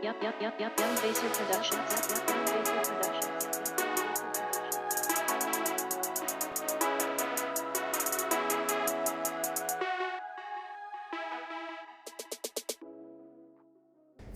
Young Baser Productions.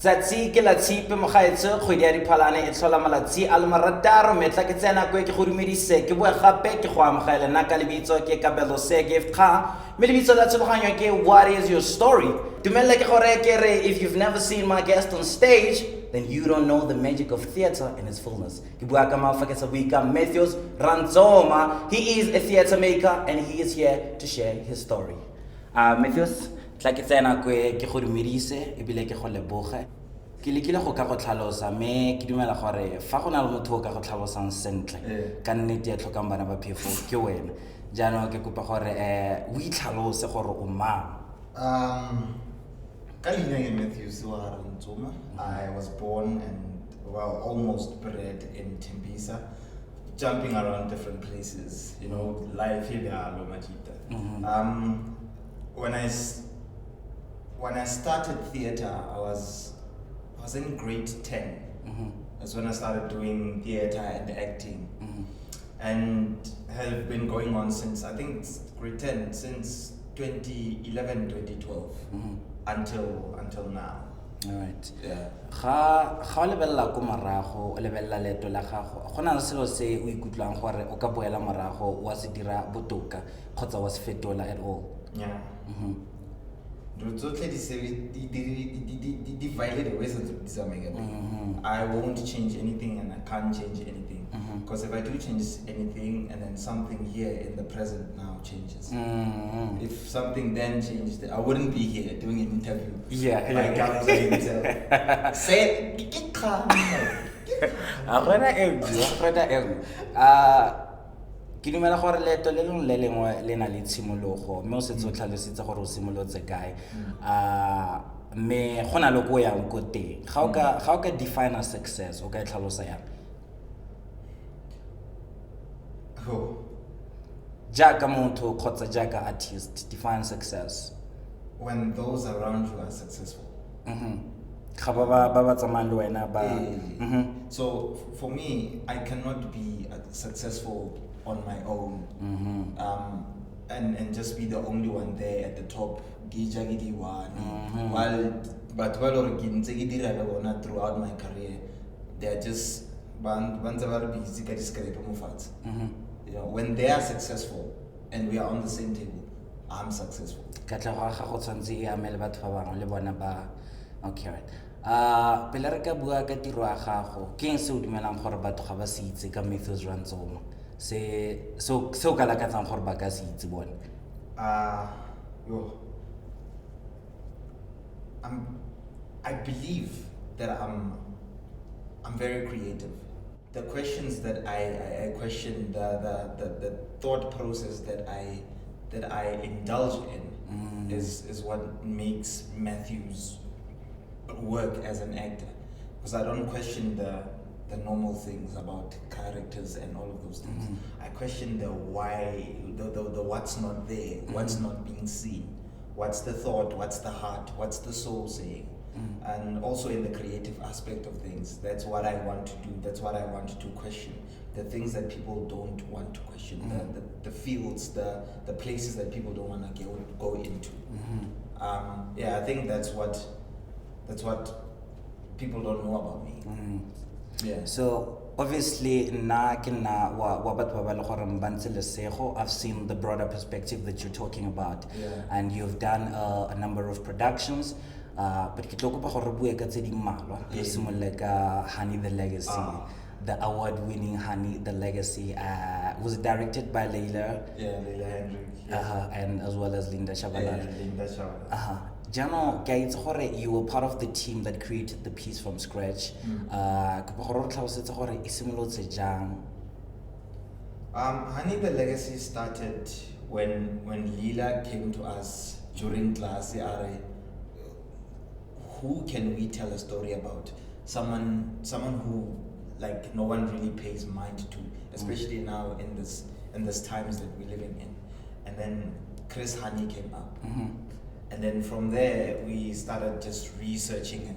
Tsatsi ke la tshipe mogaetse kgwedi ya diphalane e tlhola malatsi a le marataro metla ke tsena ko ke go dumedise ke boe gape ke go amogela nna ka lebitso ke Kabelo se gift kha mme lebitso la tseboganywa ke what is your story dumelle ke gore ke re if you've never seen my guest on stage then you don't know the magic of theater in its fullness ke bua ka Mafaketsa Buika Matthews Rantsoma. He is a theater maker and he is here to share his story. Matthews tla ke tsena ko ke go dumedise e bile ke go leboge ke lekile go ka go tlhalosa me ke dumela gore fa go na le motho o ka go tlhalosang sentle ka nnete ya tlhokang bana ba phefo ke wena jaanong ke kopa gore o itlhalose gore o mang. Ka leina ke Matthews wa Rantsoma. I was born and almost bred in Tembisa, jumping around different places, you know, life here when I started theater, I was in grade 10. That's when I started doing theater and acting, and have been going on since I think it's grade 10 since 2011, 2012 until now. All right. Yeah. Ga o lebella ko marago o lebella leto la gago go na le selo se o ikutlwang gore o ka boela marago wa se dira botoka kgotsa wa se fetola at all. Yeah. I won't change anything and I can't change anything. Because if I do change anything and then something here in the present now changes. If something then changed, I wouldn't be here doing an interview. Like I was saying himself. Say ke dumela gore leto le lengwe le lengwe le na le tshimologo mme o setse o tlhalositse gore o simolotse kae mme go na le ko yang ko teng ga o ka define a success o ka e tlhalosa yang jaaka motho kgotsa jaaka artist define success when those around you are successful. ga ba tsamayang le wena ba So for me, I cannot be successful on my own, and just be the only one there at the top. But throughout my career, they're just busy. You know, when they are successful and we are on the same table, I'm successful. Okay, right. Pele re ka bua ka tiro ya gago ke eng se o dumelang gore batho ga ba se itse ka Matthews Rantsoma se o ka lakatsang gore ba ka se itse bone? I believe that I'm very creative. The questions that I question, the thought process that I indulge in is what makes Matthews work as an actor, because I don't question the normal things about characters and all of those things. I question the why, the what's not there, what's not being seen, what's the thought, what's the heart, what's the soul saying, and also in the creative aspect of things. That's what I want to do. That's what I want to question. The things that people don't want to question, the fields, the places that people don't want to go into. I think that's what people don't know about me. Yeah. So obviously I've seen the broader perspective that you're talking about, and you've done a number of productions, but ke tlo kopa gore bue ka tse di mmalwa re simolole ka Hani the Legacy. The award-winning Hani the Legacy was directed by Leila Hendrick, and as well as Linda Shabalala. Linda Shabalala. Jano, you were part of the team that created the piece from scratch. Hani the Legacy started when Lila came to us during class. Who can we tell a story about? Someone who like no one really pays mind to, especially now in this times that we're living in. And then Chris Hani came up. And then from there, we started just researching,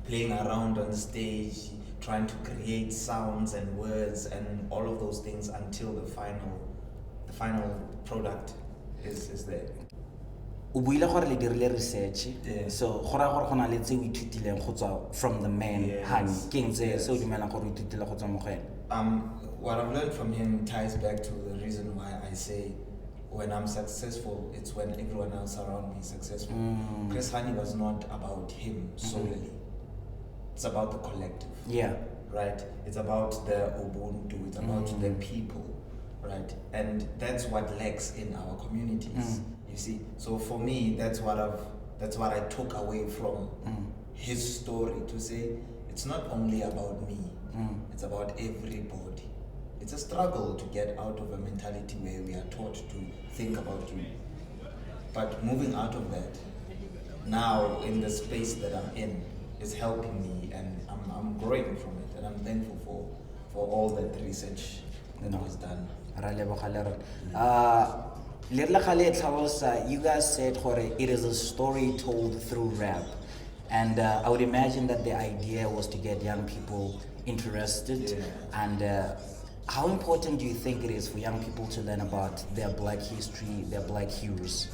playing around on stage, trying to create sounds and words and all of those things until the final product is there. O buile gore le dirile research. Yeah. So go raya gore go na le tse o ithutileng go tswa from the man, Yes. Hani. Ke eng tse Yes. se o dumelang gore o ithutile go tswa mo go ene? What I've learned from him ties back to the reason why I say when I'm successful, it's when everyone else around me is successful. Chris Hani was not about him solely. It's about the collective. Yeah. Right? It's about the Ubuntu, it's about the people, right? And that's what lacks in our communities. You see? So for me, that's what I took away from his story, to say it's not only about me, it's about everybody. It's a struggle to get out of a mentality where we are taught to think about you. But moving out of that, now in the space that I'm in, is helping me, and I'm growing from it, and I'm thankful for all that research that was done. You guys said it is a story told through rap, and I would imagine that the idea was to get young people interested. Yeah. And how important do you think it is for young people to learn about their black history, their black heroes?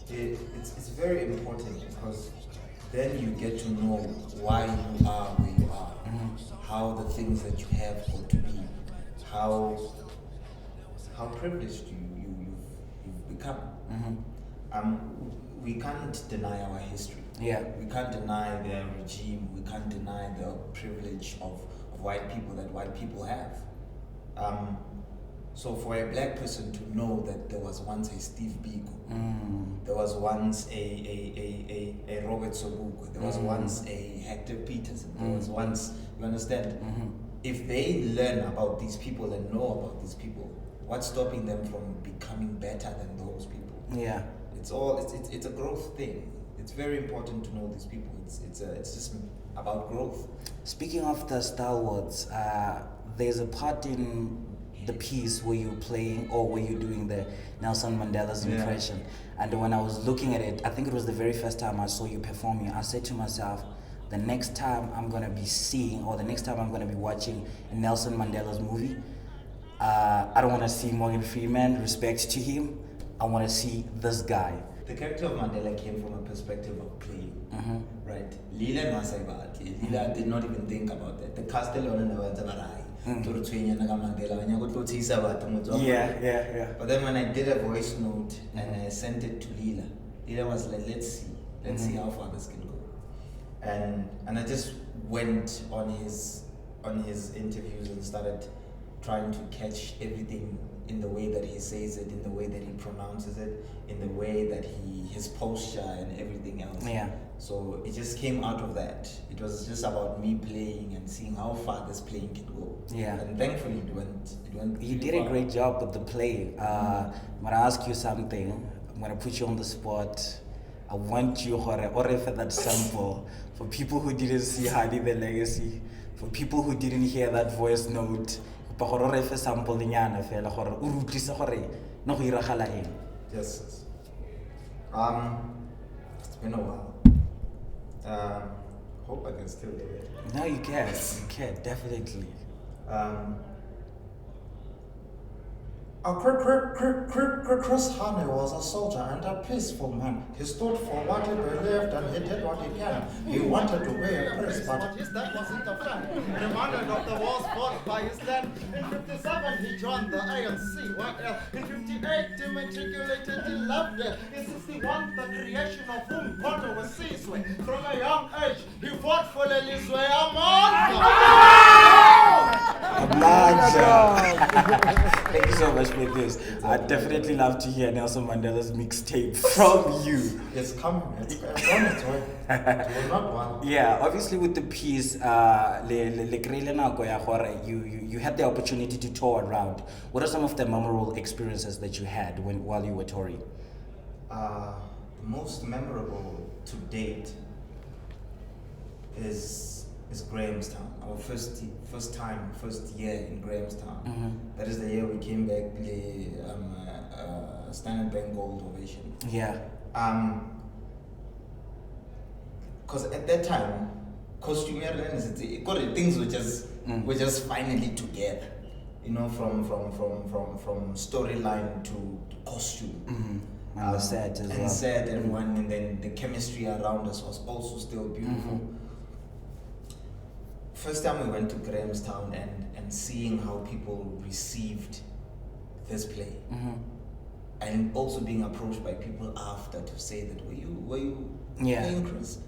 It's very important, because then you get to know why you are where you are, how the things that you have got to be, how privileged you've become. We can't deny our history. Yeah. We can't deny the regime. We can't deny the privilege of white people that white people have. So for a black person to know that there was once a Steve Biko, there was once a Robert Sobukwe, there was once a Hector Peterson, there was once, you understand? If they learn about these people and know about these people, what's stopping them from becoming better than those people? Yeah. It's a growth thing. It's very important to know these people. It's just about growth. Speaking of the Star Wars, there's a part in the piece where you're playing, or where you're doing the Nelson Mandela's impression. And when I was looking at it, I think it was the very first time I saw you performing, I said to myself, the next time I'm going to be seeing, or the next time I'm going to be watching a Nelson Mandela's movie, I don't want to see Morgan Freeman, respect to him, I want to see this guy. The character of Mandela came from a perspective of playing, right? Lila Masaibati, Lila did not even think about that. The Castellano never Yeah. But then when I did a voice note and I sent it to Lila, Lila was like, let's see how far this can go. And I just went on his interviews and started trying to catch everything in the way that he says it, in the way that he pronounces it, in the way that his posture and everything else. Yeah. So it just came out of that. It was just about me playing and seeing how far this playing can go. Yeah. And thankfully it went You really did a far. great job with the play. I'm gonna ask you something. I'm gonna put you on the spot. I want you to for that sample for people who didn't see Hani the Legacy, for people who didn't hear that voice note. Sample nyana fela gore o rutise gore no go iragala eng. Yes. It's been a while. Hope I can still do it. No, you can, definitely. Chris Hani was a soldier and a peaceful man. He stood for what he believed and he did what he can. He wanted to be a priest, but his dad wasn't a fan. Reminded of the wars fought by his land. In 57 he joined the ANC. What else? In 58 he matriculated in Lovedale. In 61 the creation of Kwaito was seized with. From a young age he fought for the Liswe Thank you so much for this. I'd definitely love to hear Nelson Mandela's mixtape from you. It's coming. It's on its way. It will not one. Yeah, obviously with the piece, you had the opportunity to tour around. What are some of the memorable experiences that you had while you were touring? The most memorable to date is Grahamstown. Our first year in Grahamstown. That is the year we came back, Standard Bank Gold Ovation. Yeah. Because at that time, things were just finally together. You know, from storyline to costume. And the set as well. And set and one, and then the chemistry around us was also still beautiful. First time we went to Grahamstown and seeing how people received this play, and also being approached by people after to say that were you playing Chris?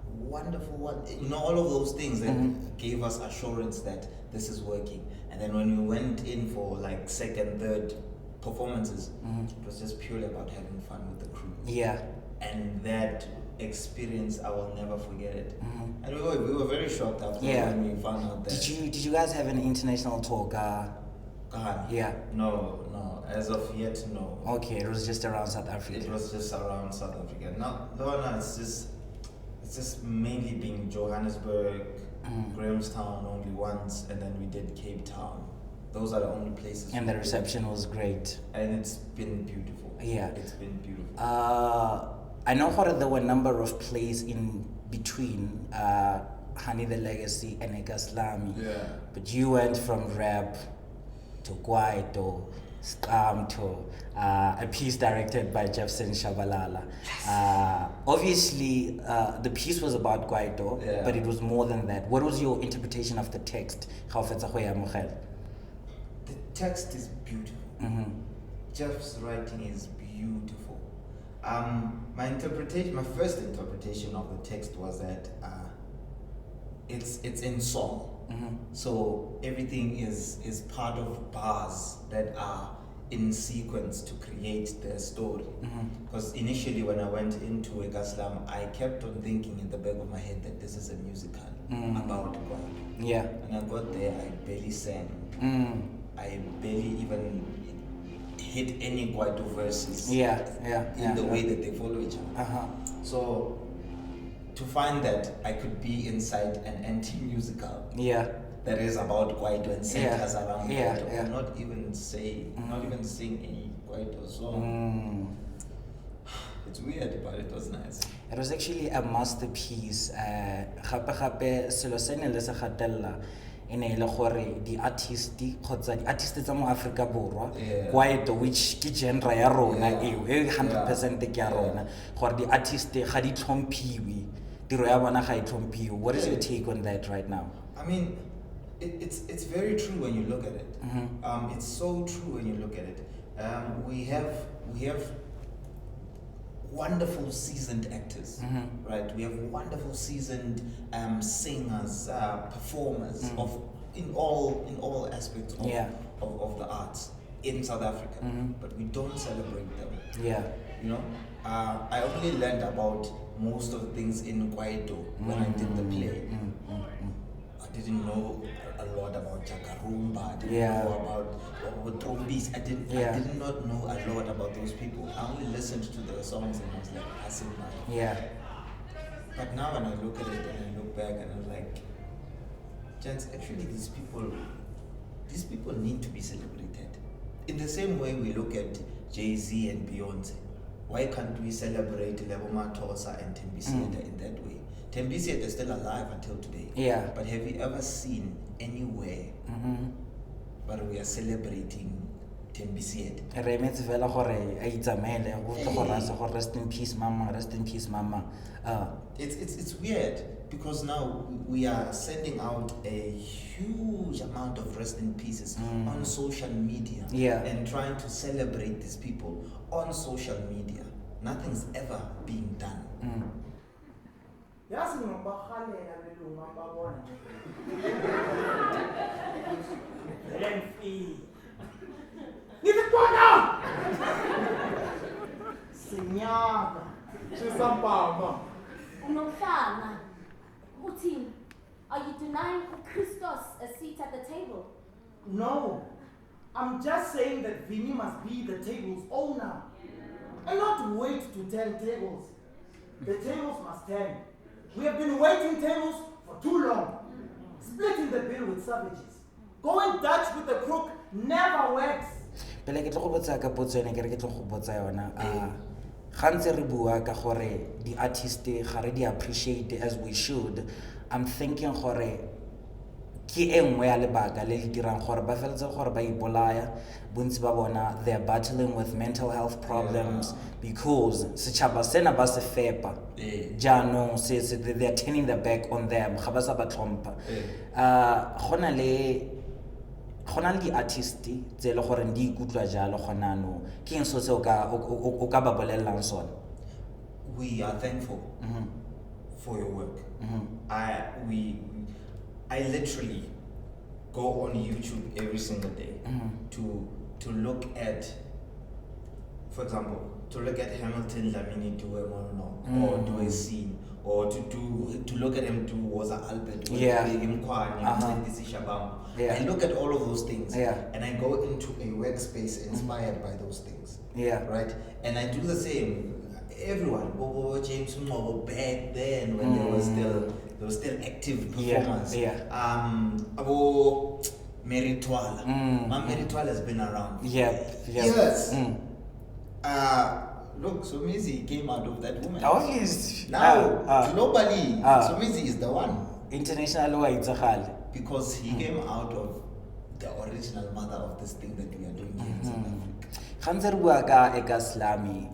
Wonderful one, all of those things that gave us assurance that this is working. And then when we went in for like second, third performances, it was just purely about having fun with the crew. Yeah. And that experience, I will never forget it. And we were very shocked after when we found out that. Did you guys have an international tour? Yeah. No. As of yet, no. Okay, it was just around South Africa. It was just around South Africa. No, it's just mainly being Johannesburg, Grahamstown only once, and then we did Cape Town. Those are the only places. And the reception was great. And it's been beautiful. Yeah. It's been beautiful. I know there were a number of plays in between Hani the Legacy and Ekaslami. Yeah. But you went from rap to Kwaito, Scam to a piece directed by Jefferson Shabalala. Obviously, the piece was about Kwaito, but it was more than that. What was your interpretation of the text? The text is beautiful. Jeff's writing is beautiful. My first interpretation of the text was that it's in song. So everything is part of bars that are in sequence to create the story. Because initially when I went into Egaslam, I kept on thinking in the back of my head that this is a musical about God. Yeah. And I got there, I barely sang. I barely even hit any Kwaito verses. In the way that they follow each other. So to find that I could be inside an anti-musical that is about Kwaito and centers around Kwaito, and not even sing any Kwaito song. It's weird, but it was nice. It was actually a masterpiece. Gape selo se ne le se gatella ene le gore di artists tsa mo Africa Borwa Kwaito, which ke genre ya rona eo 100% ke ya rona, gore di artists ga di tlhomphiwe, tiro ya bona ga e tlhomphiwe. What is your take on that right now? I mean, it's very true when you look at it. It's so true when you look at it. We have wonderful seasoned actors, right? We have wonderful seasoned singers, performers in all aspects of the arts in South Africa, but we don't celebrate them. I only learned about most of the things in Kwaito when I did the play. I didn't know a lot about Chakarumba. I didn't know about Trombis. I did not know a lot about those people. I only listened to the songs and I was like, I said now. But now when I look at it and I look back and I'm like, gents, actually these people need to be celebrated. In the same way we look at Jay-Z and Beyonce. Why can't we celebrate Lebo Matosa and Tembisieta in that way? Tembisieta is still alive until today. But have you ever seen anywhere but we are celebrating Tembisieta? Rest in peace, mama. Rest in peace, mama. It's weird because now we are sending out a huge amount of rest in pieces on social media and trying to celebrate these people on social media. Nothing's ever being done. Umofana, Putin, are you denying Christos a seat at the table? No, I'm just saying that Vinny must be the table's owner and not wait to turn tables. The tables must turn. We have been waiting tables for too long. Splitting the bill with savages, going Dutch with the crook never works. pele ke tlo go botsa ka potso ene ke re ke tlo go botsa yona ga ntse re bua ka gore di-artist ga re di-appreciate as we should, I'm thinking gore ke e nngwe ya lebaka le le dirang gore ba feletse gore ba ipolaya bontsi ba bona they're battling with mental health problems because setšhaba sena ba se fepa jaanong they're turning their back on them ga ba sa ba tlhompha go na le di-artist tse e le gore di ikutlwa jalo gona no ke eng so se o ka ba bolelelang sone? We are thankful for your work. I literally go on YouTube every single day to look at, for example, to look at Hamilton Lamini do a monologue or do a scene, or to look at him do was Albert, I look at all of those things and I go into a workspace inspired by those things. Right? And I do the same. Everyone, Bobo, James Mobo, back then when there was still active performers. Abo Meritwala. Meritwala has been around. Yes. Look, Somizi came out of that woman. Now, globally, Somizi is the one. International Waitzakhal. Because he came out of the original mother of this thing that we are doing here in South Africa. Slami.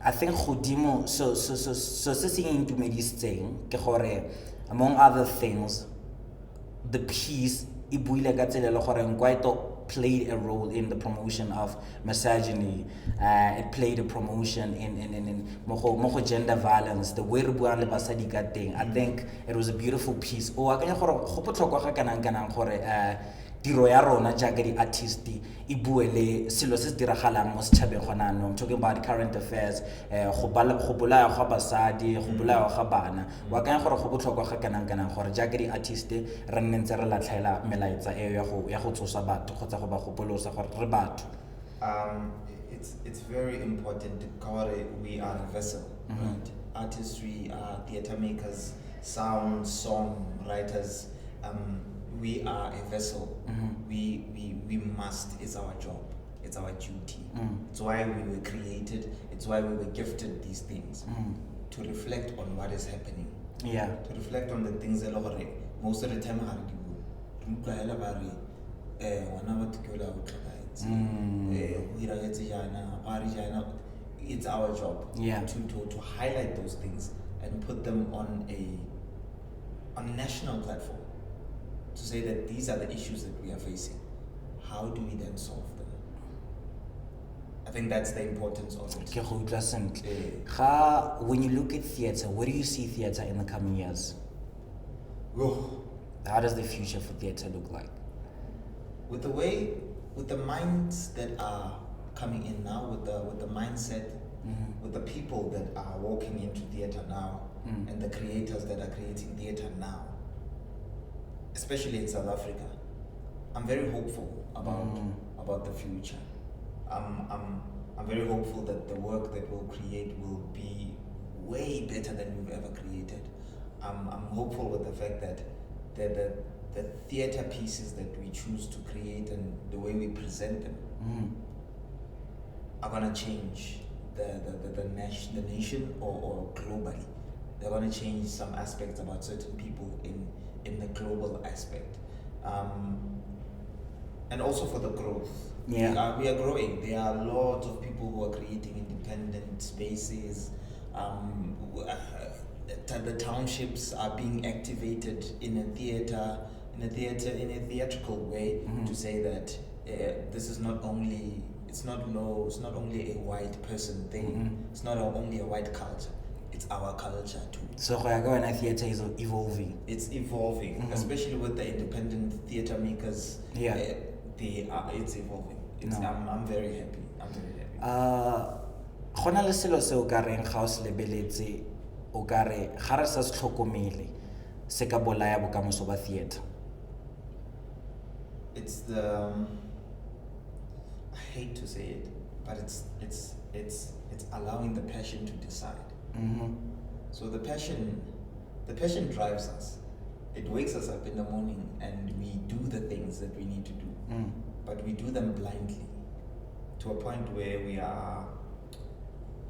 I think godimo so se se intumedisitseng ke gore among other things the piece e buile ka tsela le gore Kwaito played a role in the promotion of misogyny. It played a promotion in mo gender violence, the way re buang le basadi ka teng. I think it was a beautiful piece. O akanya gore go botlhokwa ga kanang gore tiro ya rona jaaka di-artist e bue le selo se se diragalang mo setšhabeng gona no. I'm talking about current affairs, go bolaya ga basadi, go bolaya ga bana. Wa akanya gore go botlhokwa ga kanang gore jaaka di-artist re nne ntse re latlhela melaetsa eo ya go tsosa batho kgotsa go ba gopolosa gore re batho? It's very important because we are a vessel, right? Artistry, theater makers, sound, song writers, we are a vessel. We must, it's our job, it's our duty. It's why we were created, it's why we were gifted these things, to reflect on what is happening. To reflect on the things that most of the time it's our job to highlight those things and put them on a national platform, to say that these are the issues that we are facing. How do we then solve them? I think that's the importance of it. When you look at theatre, where do you see theatre in the coming years? How does the future for theatre look like? With the minds that are coming in now, with the mindset, with the people that are walking into theatre now, and the creators that are creating theatre now, especially in South Africa, I'm very hopeful about the future. I'm very hopeful that the work that we'll create will be way better than we've ever created. I'm hopeful with the fact that the theater pieces that we choose to create and the way we present them are gonna change the nation or globally. They're gonna change some aspects about certain people in the global aspect, and also for the growth. We are growing. There are lots of people who are creating independent spaces. The townships are being activated in a theatrical way, to say that this is not only a white person thing. It's not only a white culture. It's our culture too. So theatre is evolving. It's evolving, especially with the independent theatre makers. It's evolving. I'm very happy. Gona le selo se o ka reng ga o se lebeletse o ka re ga re sa se tlhokomele se ka bolaya bokamoso ba theatre? It's the I hate to say it, but it's allowing the passion to decide. So the passion drives us. It wakes us up in the morning and we do the things that we need to do, but we do them blindly. to a point where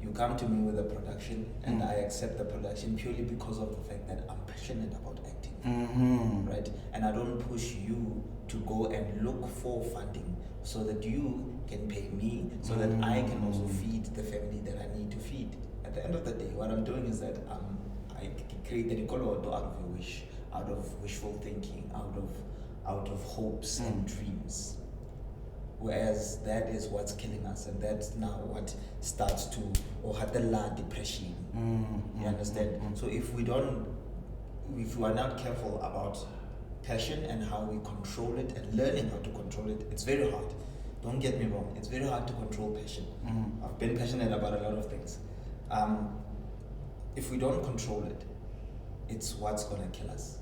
you come to me with a production and I accept the production purely because of the fact that I'm passionate about acting, right? And I don't push you to go and look for funding so that you can pay me, so that I can also feed the family that I need to feed. At the end of the day, what I'm doing is that I create the Nikoloto out of a wish, out of wishful thinking, out of hopes and dreams. Whereas that is what's killing us, and that's now what starts to hatella depression. You understand? So if we are not careful about passion and how we control it and learning how to control it, it's very hard. Don't get me wrong, it's very hard to control passion. I've been passionate about a lot of things. If we don't control it, it's what's gonna kill us.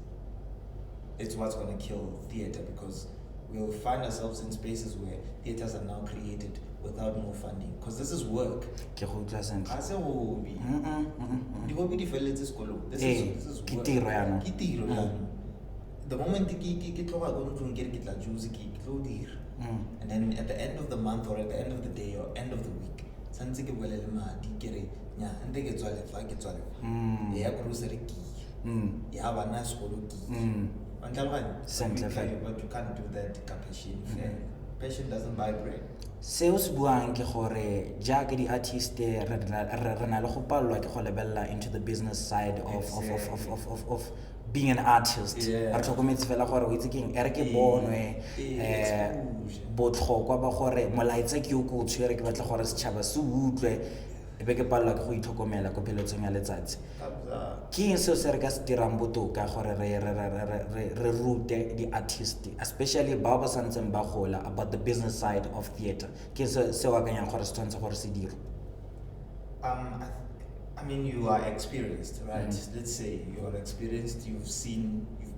It's what's gonna kill theater, because we'll find ourselves in spaces where theaters are now created without more funding, because this is work. This is work. The moment and then at the end of the month or at the end of the day or end of the week, but you can't do that ka passion. Passion doesn't buy bread. Se o se buang ke gore jaaka di artist re na le go palelwa ke go lebella into the business side of being an artist. Re tlhokometse fela gore o itse keng ere ke bonwe botlhokwa ba gore molaetsa ke o ko tshwere ke batla gore setšhaba se utlwe e be ke palelwa ke go itlhokomela ko pheletsong ya letsatsi. Ke eng seo se re ka se dirang botoka gore re rute di-artist, especially bao ba santseng ba gola, about the business side of theatre? Ke eng seo akanyang gore se tshwanetse gore se dirwe? I mean, you are experienced, right? Let's say you're experienced, you've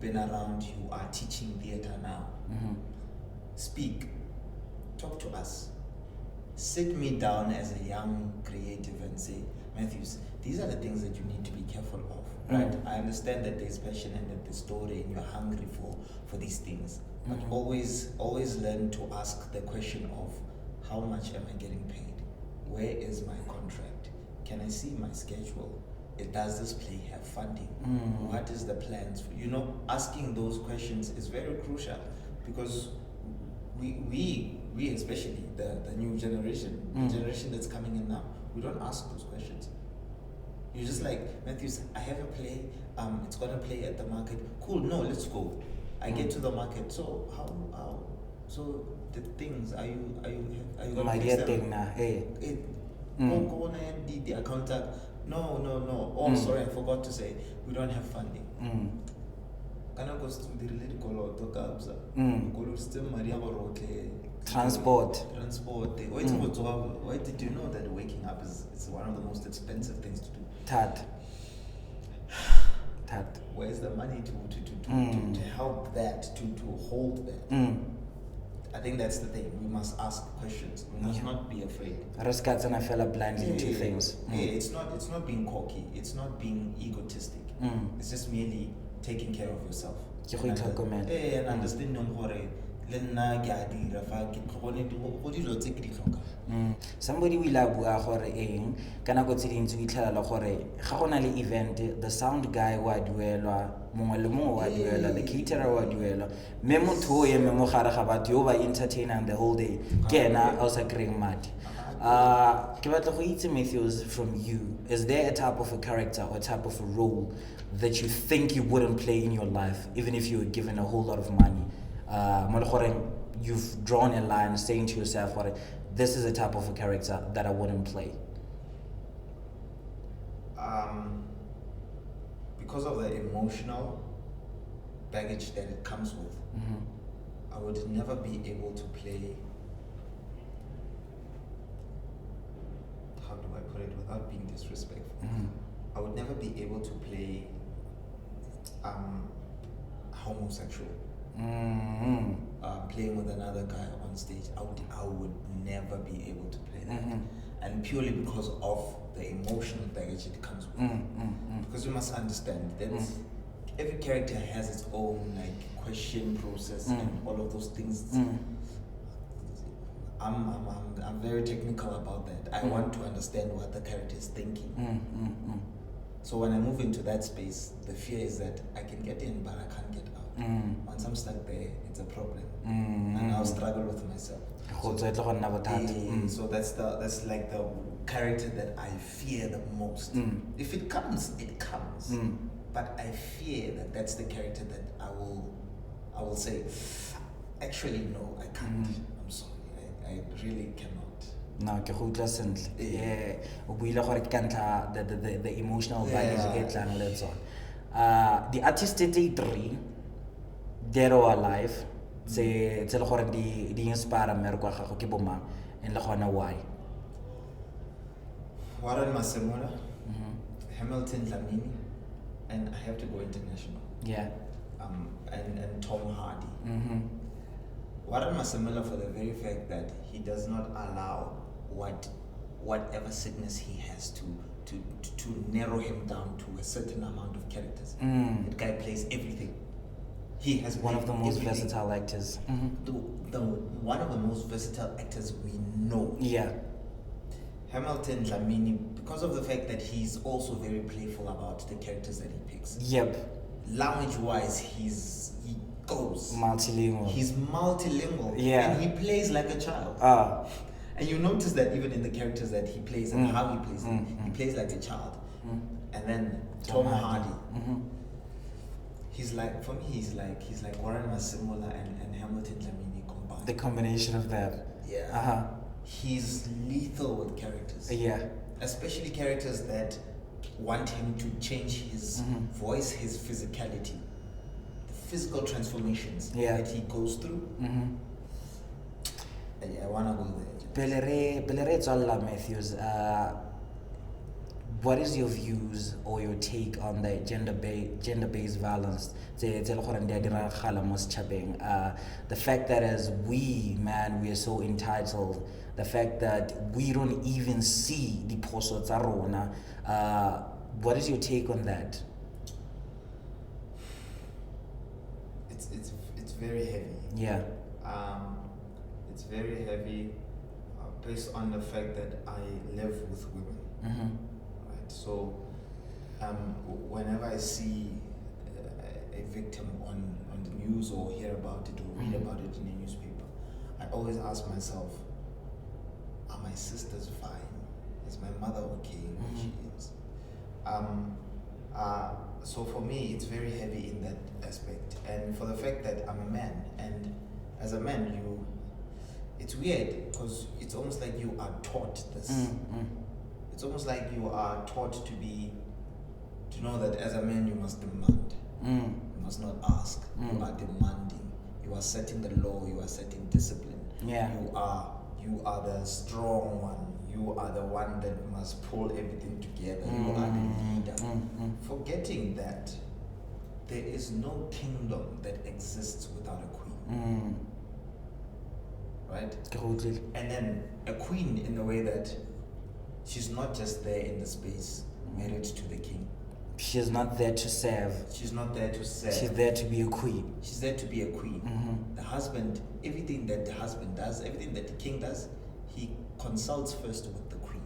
been around, you are teaching theatre now. Speak, talk to us. Sit me down as a young creative and say, Matthews, these are the things that you need to be careful of, right? I understand that there's passion and that there's story and you're hungry for these things, but always learn to ask the question of, how much am I getting paid? Where is my contract? Can I see my schedule? Does this play have funding? What is the plans? Asking those questions is very crucial, because we especially the new generation, the generation that's coming in now, we don't ask those questions. You're just like, Matthews, I have a play, it's gonna play at the market. Cool, no, let's go. I get to the market. So how so the things are you gonna fix them? The accountant, no. Oh, sorry, I forgot to say, we don't have funding. Transport. Why did you know that waking up is one of the most expensive things to do? Tad. Where's the money to help that, to hold that? I think that's the thing. We must ask questions. We must not be afraid. Riskats and I fell blindly into things. It's not being cocky. It's not being egotistic. It's just merely taking care of yourself. And understanding somebody will bua gore eng kana go tsedintse o itlhela gore ga gona le event, the sound guy wa duelwa, mongwe le mongwe wa duelwa, the caterer wa duelwa, me motho o ye me mo gare ga batho yo ba entertainang the whole day ke ena a sa kry-eng madi. Ke batla go itse, Matthews, from you, is there a type of a character or type of a role that you think you wouldn't play in your life even if you were given a whole lot of money? You've drawn a line saying to yourself, this is a type of a character that I wouldn't play. Because of the emotional baggage that it comes with, I would never be able to play, how do I put it without being disrespectful? I would never be able to play homosexual. Playing with another guy on stage, I would never be able to play that, and purely because of the emotional baggage it comes with. Because you must understand that every character has its own question process and all of those things. I'm very technical about that. I want to understand what the character is thinking. So when I move into that space, the fear is that I can get in, but I can't get out. Once I'm stuck there, it's a problem, and I'll struggle with myself. So that's like the character that I fear the most. If it comes, it comes. But I fear that that's the character that I will say, actually no, I can't. I'm sorry, I really cannot. No, ke go utlwa sentle. O buile gore ke ka ntlha the emotional baggage e tlang le tsone. The artist 3 dead or alive tse le gore di inspire mmereko wa gago ke bomang and le gona why? Warren Masemola, Hamilton Dlamini, and I have to go international. Yeah. And Tom Hardy. Warren Masemola, for the very fact that he does not allow whatever sickness he has to narrow him down to a certain amount of characters. That guy plays everything. He has one of the most everything. versatile actors. One of the most versatile actors we know. Yeah. Hamilton Dlamini, because of the fact that he's also very playful about the characters that he picks. Yep. Language-wise, he goes. Multilingual. He's multilingual. Yeah. And he plays like a child. And you notice that even in the characters that he plays and how he plays them, he plays like a child. And then Tom Hardy. He's like, for me, he's like Warren Masemola and Hamilton Dlamini combined. The combination of that. Yeah. He's lethal with characters. Yeah. Especially characters that want him to change his voice, his physicality, the physical transformations that he goes through. I wanna go there. Pele re tswalla Matthews, what is your views or your take on the gender-based violence? The fact that as we are so entitled, the fact that we don't even see the poso tsa rona. What is your take on that? It's very heavy. Yeah. It's very heavy based on the fact that I live with women. Right. So whenever I see a victim on the news or hear about it or read about it in a newspaper, I always ask myself, are my sisters fine? Is my mother okay when she is? So for me, it's very heavy in that aspect. And for the fact that I'm a man, and as a man, it's weird because it's almost like you are taught this. It's almost like you are taught to know that as a man you must demand. You must not ask. You are demanding. You are setting the law. You are setting discipline. Yeah. You are the strong one. You are the one that must pull everything together. You are the leader. Forgetting that there is no kingdom that exists without a queen. Right? And then a queen in the way that she's not just there in the space married to the king. She's not there to serve. She's not there to serve. She's there to be a queen. She's there to be a queen. The husband, everything that the husband does, everything that the king does, he consults first with the queen.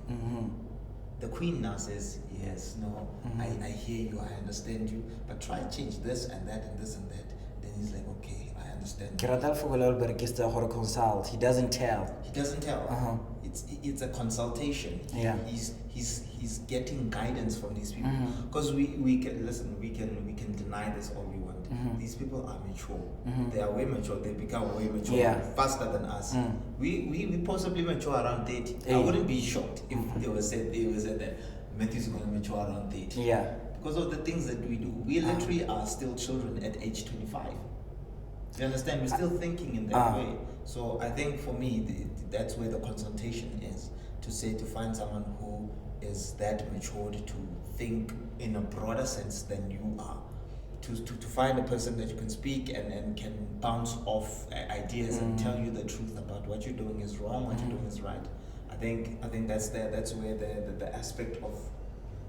The queen now says, yes, no, I hear you, I understand you, but try change this and that and this and that. Then he's like, okay, I understand. Consult. He doesn't tell. He doesn't tell. It's a consultation. Yeah. He's getting guidance from these people. Because we can deny this all we want. These people are mature. They are way mature. They become way mature faster than us. We possibly mature around 30. I wouldn't be shocked if they were said that Matthew's going to mature around 30. Yeah. Because of the things that we do. We literally are still children at age 25. You understand? We're still thinking in that way. So I think for me, that's where the consultation is. To find someone who is that matured to think in a broader sense than you are. To find a person that you can speak and can bounce off ideas and tell you the truth about what you're doing is wrong, what you're doing is right. I think that's where the aspect of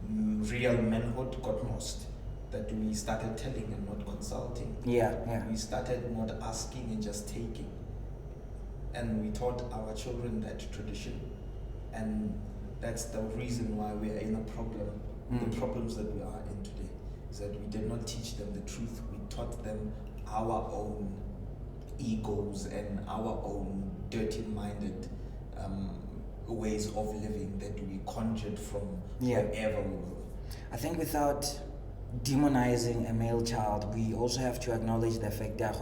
real manhood got lost. That we started telling and not consulting. Yeah. We started not asking and just taking. and we taught our children that tradition, and that's the reason why we are in a problem. The problems that we are in today is that we did not teach them the truth. We taught them our own egos and our own dirty-minded ways of living that we conjured from wherever we were. I think without demonizing a male child, we also have to acknowledge the fact that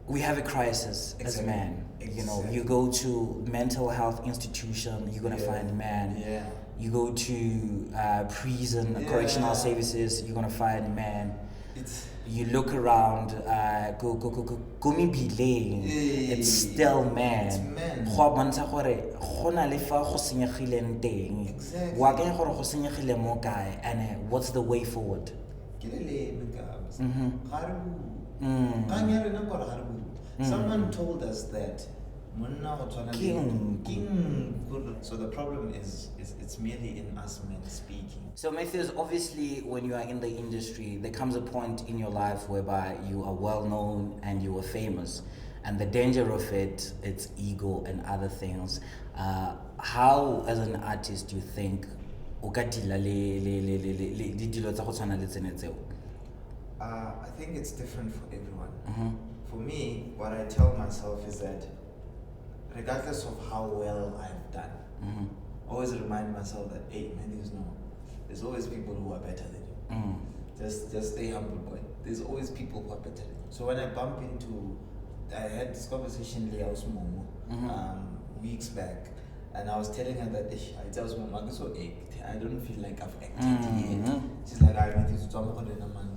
we have a crisis as men. You know, you go to mental health institution, you're gonna find man. You go to prison, correctional services, you're gonna find man. You look around, go it's still man. And what's the way forward? Someone told us that. So the problem is it's merely in us men speaking. So Matthews, obviously when you are in the industry, there comes a point in your life whereby you are well known and you are famous. And the danger of it's ego and other things. How, as an artist, do you think I think it's different for everyone. For me, what I tell myself is that regardless of how well I've done, always remind myself that, hey, man, there's always people who are better than you. Just stay humble, boy. There's always people who are better than you. So when I bump into, I had this conversation weeks back, and I was telling her that I just want to act. I don't feel like I've acted yet. She's like,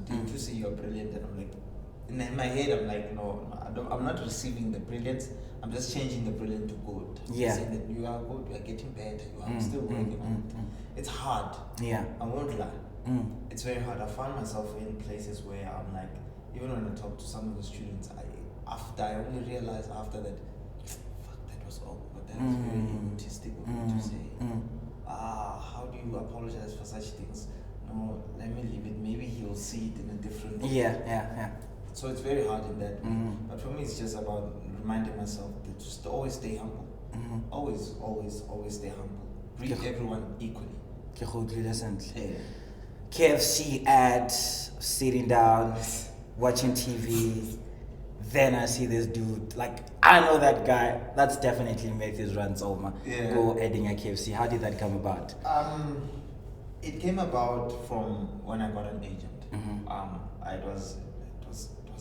didn't you say you're brilliant? And I'm like, in my head, I'm like, no, I'm not receiving the brilliance. I'm just changing the brilliant to good. Saying that you are good, you are getting better, I'm still working on it. It's hard. I won't lie. It's very hard. I found myself in places where I'm like, even when I talk to some of the students, I only realized after that, fuck, that was awkward. But that was very egotistic of me to say. How do you apologize for such things? No, let me leave it. Maybe he'll see it in a different way. So it's very hard in that way. But for me, it's just about reminding myself to just always stay humble. Always stay humble. Treat everyone equally. KFC ad, sitting down, watching TV. Then I see this dude, like, I know that guy. That's definitely Matthews Rantsoma. Go adding a KFC. How did that come about? It came about from when I got an agent. It was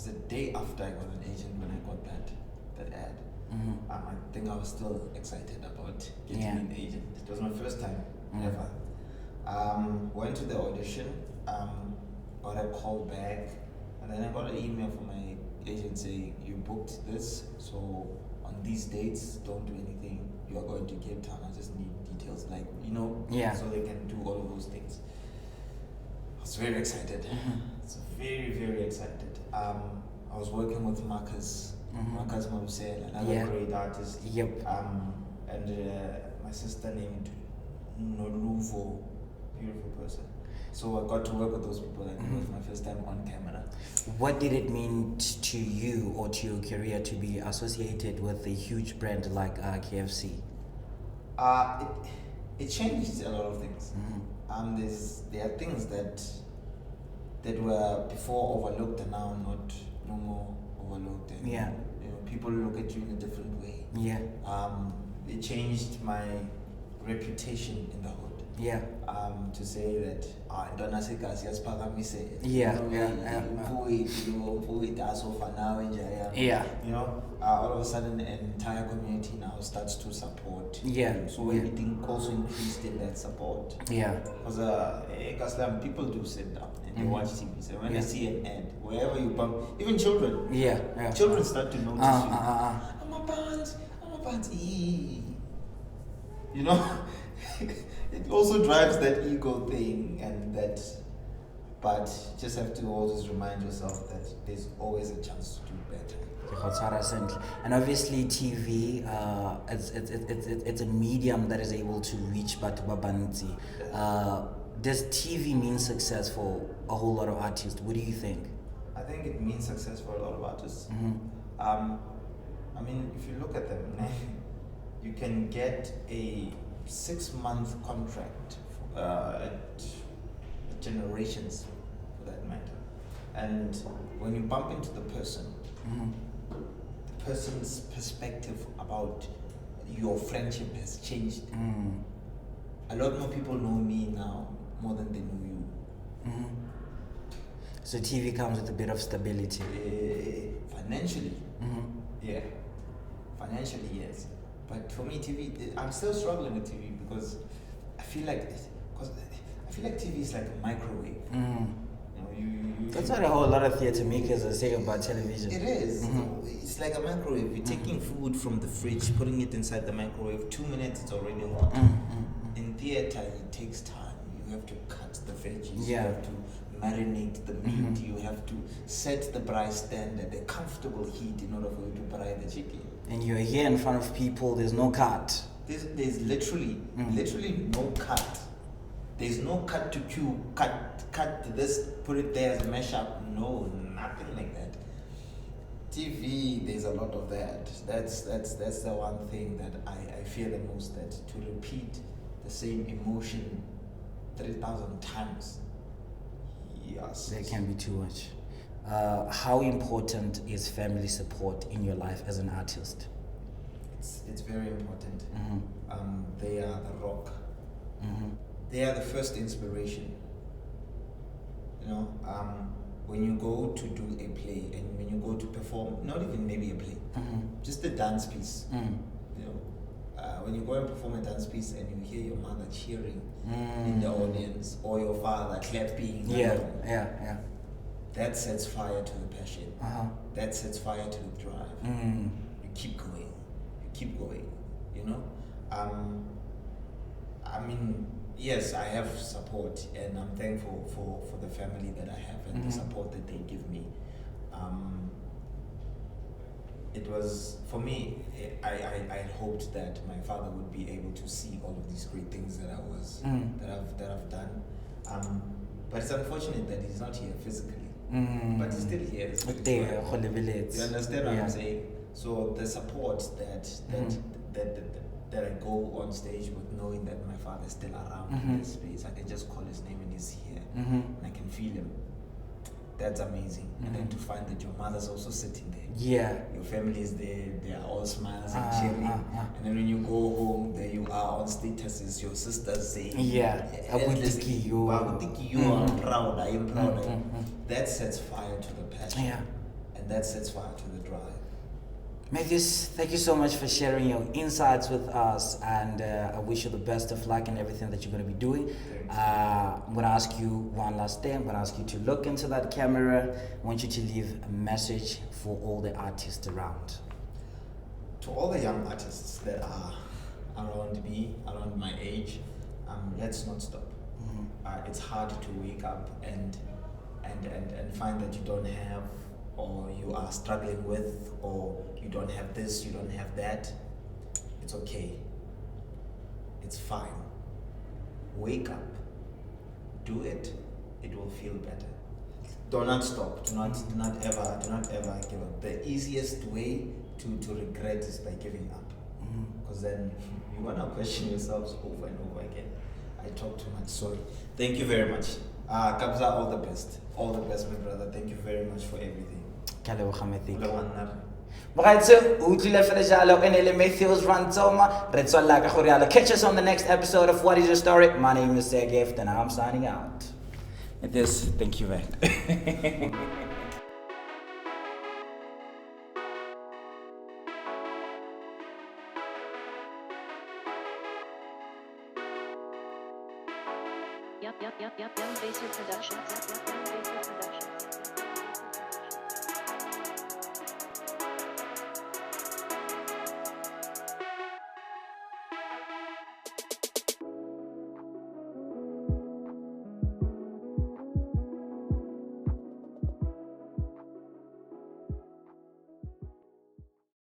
the day after I got an agent when I got that ad. I think I was still excited about getting an agent. It was my first time ever. Went to the audition, got a call back, and then I got an email from my agent saying, you booked this, so on these dates, don't do anything. You are going to Cape Town. I just need details, so they can do all of those things. I was very excited. Very, very excited. I was working with Marcus Mabusela, another great artist. And my sister named Noluvo, beautiful person. So I got to work with those people, and it was my first time on camera. What did it mean to you or to your career to be associated with a huge brand like KFC? It changed a lot of things. There are things that were before overlooked and now no more overlooked. And, people look at you in a different way. It changed my reputation in the hood. To say that Ndona Sekas yasiphakamise. All of a sudden an entire community now starts to support. So everything also increased in that support. Because people do sit down and they watch TV. So when they see an ad, wherever you bump, even children. Children start to notice you. I'm a pants. It also drives that ego thing, but just have to always remind yourself that there's always a chance to do better. And obviously TV, it's a medium that is able to reach Batubabanti. Does TV mean success for a whole lot of artists? What do you think? I think it means success for a lot of artists. I mean, if you look at them, you can get a 6-month contract at generations, for that matter. And when you bump into the person, the person's perspective about your friendship has changed. A lot more people know me now more than they know you. So TV comes with a bit of stability. Financially, yeah. Financially, yes. But for me, TV, I'm still struggling with TV because I feel like TV is like a microwave. You know, you That's what a whole lot of theatre makers are saying about television. It is. It's like a microwave. You're taking food from the fridge, putting it inside the microwave. 2 minutes, it's already hot. In theatre, it takes time. You have to cut the veggies. Yeah. You have to marinate the meat. You have to set the braai stand at a comfortable heat in order for you to braai the chicken. And you're here in front of people, there's no cut. There's literally no cut. There's no cut to cue, cut this, put it there as a mashup. No, nothing like that. TV, there's a lot of that. That's the one thing that I fear the most, that to repeat the same emotion 3,000 times. Yes. That can be too much. How important is family support in your life as an artist? It's very important. They are the rock. They are the first inspiration. You know, when you go to do a play and when you go to perform, not even maybe a play, just a dance piece. You know, when you go and perform a dance piece and you hear your mother cheering in the audience or your father clapping, Yeah. that sets fire to the passion. That sets fire to the drive. You keep going. You know, I mean, yes, I have support, and I'm thankful for the family that I have and the support that they give me. It was, for me, I hoped that my father would be able to see all of these great things that that I've done. But it's unfortunate that he's not here physically. But he's still here. You understand what I'm saying? So the support that I go on stage with, knowing that my father is still around in this space, I can just call his name and he's here, and I can feel him. That's amazing. And then to find that your mother's also sitting there. Yeah. Your family is there, they are all smiles and cheering. And then when you go home, there you are on statuses, your sisters saying, Abutiki, you. I'm proud, I am proud. That sets fire to the passion. Yeah. And that sets fire to the drive. Matthews, thank you so much for sharing your insights with us, and I wish you the best of luck in everything that you're going to be doing. I'm going to ask you one last thing. I'm going to ask you to look into that camera. I want you to leave a message for all the artists around. To all the young artists that are around me, around my age, let's not stop. It's hard to wake up and find that you don't have, or you are struggling with, or you don't have this, you don't have that. It's okay. It's fine. Wake up. Do it. It will feel better. Do not stop. Do not ever give up. The easiest way to regret is by giving up. Because then you're gonna question yourselves over and over again. I talk too much, sorry. Thank you very much. Kabza, all the best. All the best, my brother. Thank you very much for everything. Rantsoma. Catch us on the next episode of What Is Your Story? My name is Gift and I'm signing out. With this, thank you, man. Young Baser Productions.